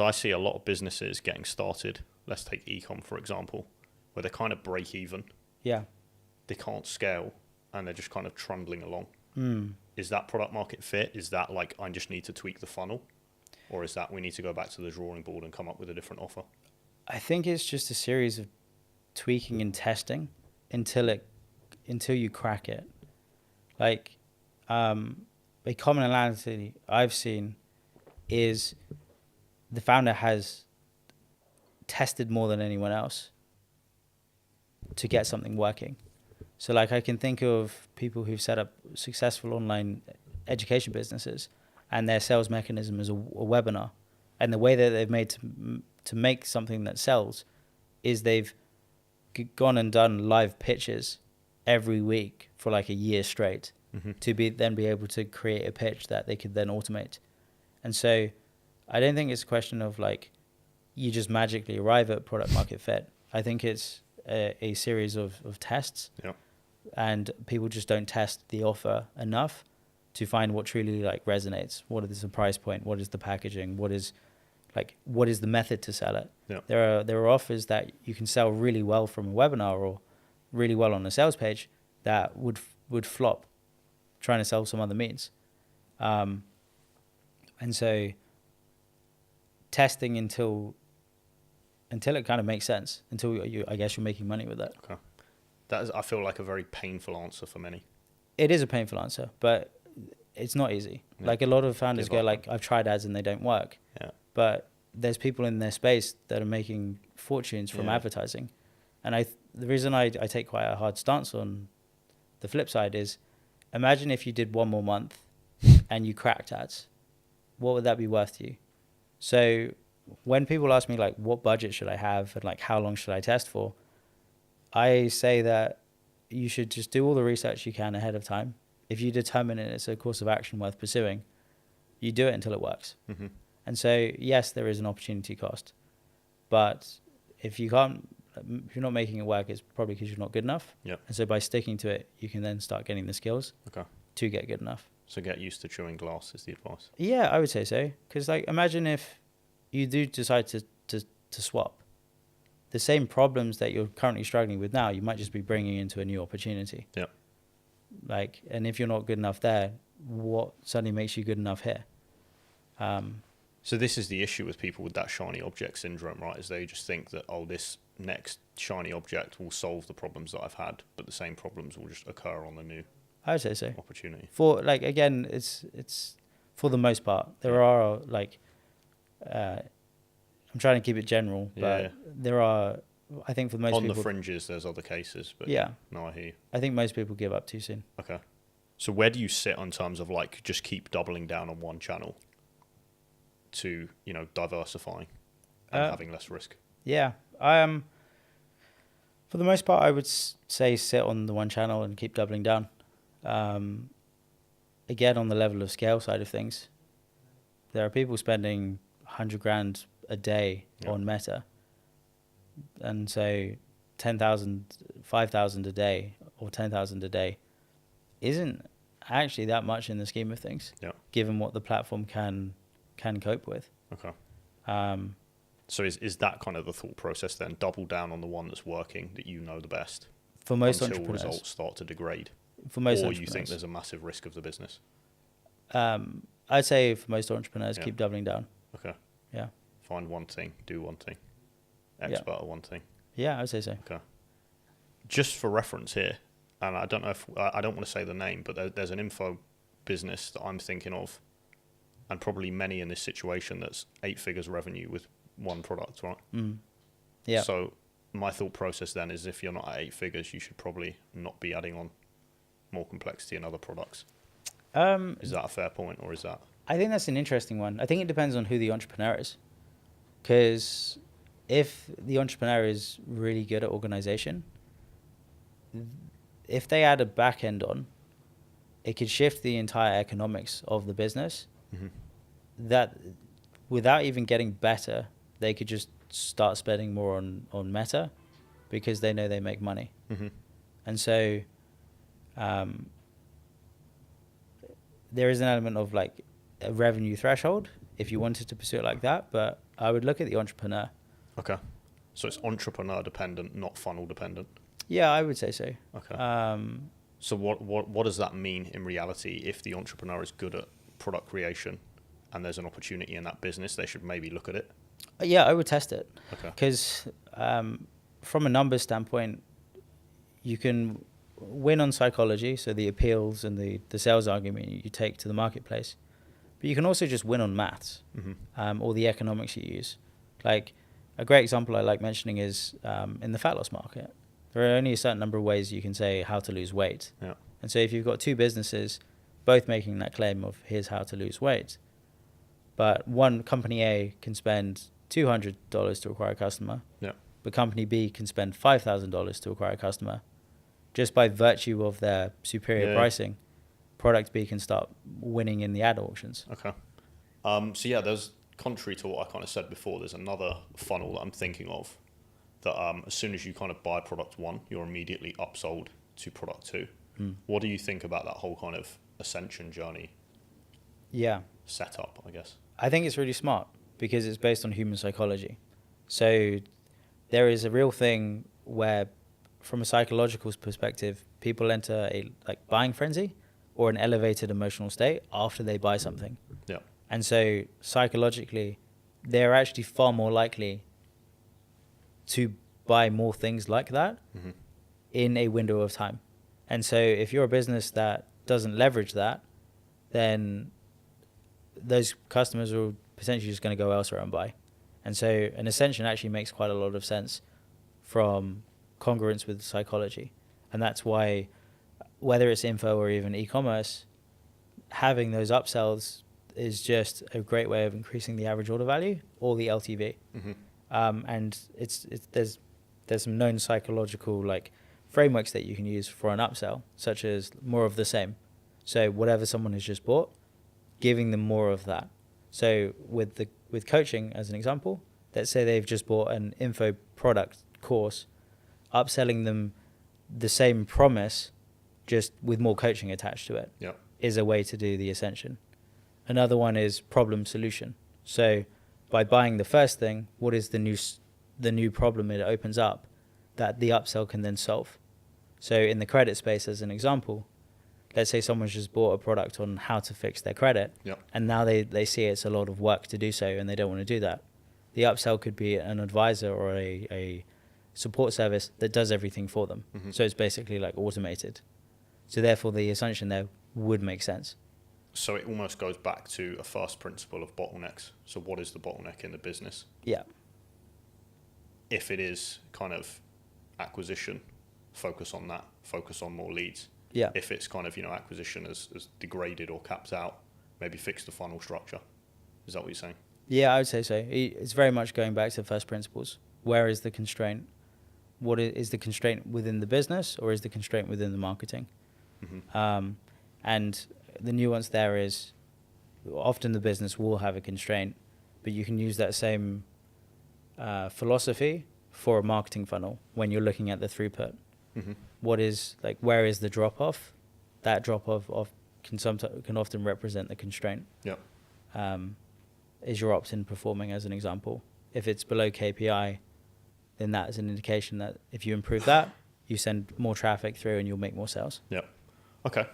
I see a lot of businesses getting started. Let's take ecom, for example, where they kind of break even. Yeah. They can't scale and they're just kind of trundling along. Mm. Is that product market fit? Is that like, I just need to tweak the funnel? Or is that we need to go back to the drawing board and come up with a different offer? I think it's just a series of tweaking and testing until you crack it. Like, a commonality I've seen is the founder has tested more than anyone else to get something working. So like I can think of people who've set up successful online education businesses and their sales mechanism is a webinar. And the way that they've made to make something that sells is they've gone and done live pitches every week for like a year straight to then be able to create a pitch that they could then automate. And so I don't think it's a question of like you just magically arrive at product market fit. I think it's a series of tests. Yeah. And people just don't test the offer enough to find what truly like resonates. What is the price point? What is the packaging? What is the method to sell it? Yeah. There are offers that you can sell really well from a webinar or really well on a sales page that would flop trying to sell some other means. And so testing until it kind of makes sense, until I guess you're making money with that. Okay. That is, I feel like, a very painful answer for many. It is a painful answer, but it's not easy. Yeah. Like a lot of founders go like, I've tried ads and they don't work. Yeah. But there's people in their space that are making fortunes from advertising. And the reason I take quite a hard stance on the flip side is, imagine if you did one more month and you cracked ads. What would that be worth to you? So when people ask me like, what budget should I have and like how long should I test for, I say that you should just do all the research you can ahead of time. If you determine it's a course of action worth pursuing, you do it until it works. Mm-hmm. And so, yes, there is an opportunity cost. But if you're not making it work, it's probably because you're not good enough. Yep. And so by sticking to it, you can then start getting the skills to get good enough. So get used to chewing glass is the advice. Yeah, I would say so. Because like, imagine if you do decide to swap. The same problems that you're currently struggling with now, you might just be bringing into a new opportunity. Yeah. Like, and if you're not good enough there, what suddenly makes you good enough here? So this is the issue with people with that shiny object syndrome, right? Is they just think that, oh, this next shiny object will solve the problems that I've had, but the same problems will just occur on the new I would say so. opportunity. For like, again, it's for the most part. There are like, I'm trying to keep it general, but there are, I think for most people... On the fringes, there's other cases, but no, I hear you. I think most people give up too soon. Okay. So where do you sit on terms of like, just keep doubling down on one channel to, diversifying and having less risk? Yeah. For the most part, I would say sit on the one channel and keep doubling down. Again, on the level of scale side of things, there are people spending 100 grand a day on Meta. And so 10,000, 5,000 a day or 10,000 a day isn't actually that much in the scheme of things, given what the platform can cope with. Okay. So is that kind of the thought process then? Double down on the one that's working, that you know the best, for most until entrepreneurs. Results start to degrade? For most or you think there's a massive risk of the business? I'd say for most entrepreneurs, keep doubling down. Okay. Yeah. Find one thing, do one thing. Expert at one thing. Yeah, I would say so. Okay. Just for reference here, and I don't know if I don't want to say the name, but there's an info business that I'm thinking of, and probably many in this situation that's 8 figures revenue with one product, right? Mm. Yeah. So my thought process then is, if you're not at 8 figures, you should probably not be adding on more complexity in other products. Is that a fair point, or is that? I think that's an interesting one. I think it depends on who the entrepreneur is, because if the entrepreneur is really good at organization, if they add a backend on, it could shift the entire economics of the business. Mm-hmm. That without even getting better, they could just start spending more on Meta because they know they make money. Mm-hmm. And so there is an element of like a revenue threshold if you wanted to pursue it like that. But I would look at the entrepreneur. Okay. So it's entrepreneur dependent, not funnel dependent. Yeah, I would say so. Okay. So what does that mean in reality? If the entrepreneur is good at product creation and there's an opportunity in that business, they should maybe look at it? Yeah, I would test it. Okay. Because from a numbers standpoint, you can win on psychology, so the appeals and the sales argument you take to the marketplace. But you can also just win on maths, or the economics you use. Like a great example I like mentioning is in the fat loss market. There are only a certain number of ways you can say how to lose weight. Yeah. And so if you've got two businesses both making that claim of here's how to lose weight, but one company A can spend $200 to acquire a customer, Yeah. but company B can spend $5,000 to acquire a customer, just by virtue of their superior pricing, product B can start winning in the ad auctions. Okay. So yeah, there's, contrary to what I kind of said before, there's another funnel that I'm thinking of that as soon as you kind of buy product one, you're immediately upsold to product two. What do you think about that whole kind of ascension journey setup, I guess? I think it's really smart because it's based on human psychology. So there is a real thing where, from a psychological perspective, people enter a buying frenzy or an elevated emotional state after they buy something. Yeah. And so psychologically, they're actually far more likely to buy more things like that in a window of time. And so if you're a business that doesn't leverage that, then those customers are potentially just going to go elsewhere and buy. And so an ascension actually makes quite a lot of sense from congruence with psychology. And that's why, whether it's info or even e-commerce, having those upsells is just a great way of increasing the average order value or the LTV. And there's some known psychological frameworks that you can use for an upsell, such as more of the same. So whatever someone has just bought, giving them more of that. So with coaching, as an example, let's say they've just bought an info product course, upselling them the same promise, just with more coaching attached to it, is a way to do the ascension. Another one is problem solution. So by buying the first thing, what is the new problem it opens up that the upsell can then solve? So in the credit space, as an example, let's say someone's just bought a product on how to fix their credit, and now they see it's a lot of work to do so, and they don't want to do that. The upsell could be an advisor or a support service that does everything for them. So it's basically automated. So therefore, the assumption there would make sense. So it almost goes back to a first principle of bottlenecks. So what is the bottleneck in the business? Yeah. If it is kind of acquisition, focus on that, focus on more leads. Yeah. If it's kind of, acquisition as degraded or capped out, maybe fix the funnel structure. Is that what you're saying? Yeah, I would say so. It's very much going back to first principles. Where is the constraint? What is the constraint within the business, or is the constraint within the marketing? And the nuance there is often the business will have a constraint, but you can use that same philosophy for a marketing funnel when you're looking at the throughput. What is where is the drop off? That drop off can often represent the constraint. Is your opt-in performing, as an example? If it's below KPI, then that is an indication that if you improve that, you send more traffic through and you'll make more sales. Okay.